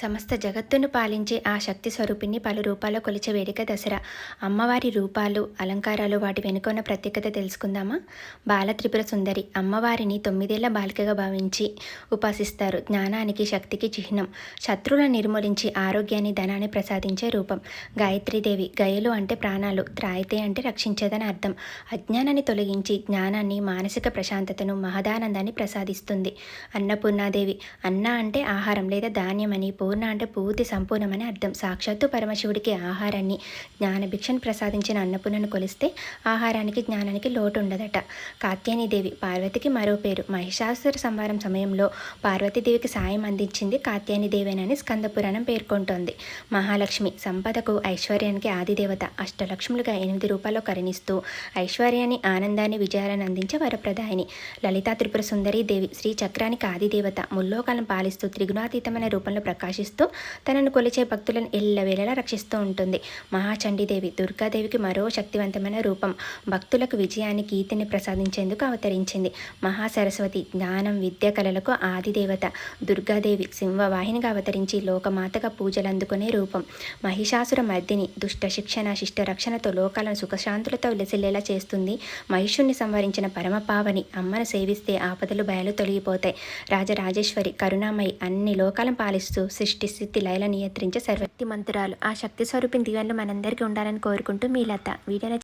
సమస్త జగత్తును పాలించే ఆ శక్తి స్వరూపిణి పలు రూపాల్లో కొలిచే వేడుక దసరా. అమ్మవారి రూపాలు, అలంకారాలు, వాటి వెనుక ఉన్న ప్రత్యేకత తెలుసుకుందామా? బాల త్రిపుర సుందరి అమ్మవారిని 9 ఏళ్ల బాలికగా భావించి ఉపాసిస్తారు. జ్ఞానానికి, శక్తికి చిహ్నం. శత్రువులను నిర్మూలించి ఆరోగ్యాన్ని, ధనాన్ని ప్రసాదించే రూపం. గాయత్రీదేవి గయలు అంటే ప్రాణాలు, త్రాయితే అంటే రక్షించేదని అర్థం. అజ్ఞానాన్ని తొలగించి జ్ఞానాన్ని, మానసిక ప్రశాంతతను, మహదానందాన్ని ప్రసాదిస్తుంది. అన్నపూర్ణాదేవి అన్న అంటే ఆహారం లేదా ధాన్యమని, పూర్ణ అంటే పూర్తి సంపూర్ణమని అర్థం. సాక్షాత్తు పరమశివుడికి ఆహారాన్ని, జ్ఞానభిక్షను ప్రసాదించిన అన్నపూర్ణను కొలిస్తే ఆహారానికి, జ్ఞానానికి లోటు ఉండదట. కాత్యాయనీదేవి పార్వతికి మరో పేరు. మహిషాసుర సంహారం సమయంలో పార్వతీదేవికి సాయం అందించింది కాత్యాయనీదేవేనని స్కంద పురాణం పేర్కొంటోంది. మహాలక్ష్మి సంపదకు, ఐశ్వర్యానికి ఆదిదేవత. అష్టలక్ష్ములుగా 8 రూపాల్లో కరుణిస్తూ ఐశ్వర్యాన్ని, ఆనందాన్ని, విజయాలను అందించే వరప్రదాయిని. లలితా త్రిపుర సుందరీ దేవి శ్రీ చక్రానికి ఆదిదేవత. ముల్లోకాలను పాలిస్తూ త్రిగుణాతీతమైన రూపంలో ప్రకాశిస్తూ తనను కొలిచే భక్తులను ఎల్లవేళలా రక్షిస్తూ ఉంటుంది. మహాచండీదేవి దుర్గాదేవికి మరో శక్తివంతమైన రూపం. భక్తులకు విజయాన్ని, కీర్తిని ప్రసాదించేందుకు అవతరించింది. మహాసరస్వతి జ్ఞానం, విద్య, కళలకు ఆదిదేవత. దుర్గాదేవి సింహవాహినిగా అవతరించి లోకమాతగా పూజలు అందుకునే రూపం. మహిషాసుర మర్దిని దుష్ట శిక్షణ, శిష్ట రక్షణతో లోకాలను సుఖశాంతులతో విలసిల్లేలా చేస్తుంది. మహిషుణ్ణి సంవరించిన పరమపావని అమ్మను సేవిస్తే ఆపదలు, భయాలు తొలగిపోతాయి. రాజరాజేశ్వరి కరుణామయి అన్ని లోకాలను పాలిస్తూ సృష్టి, స్థితి, లయల నియంత్రించే సర్వశక్తి మంతురాలు. ఆ శక్తి స్వరూపిణి దీవెనలు మనందరికీ ఉండాలని కోరుకుంటూ మీ లత. వీడియో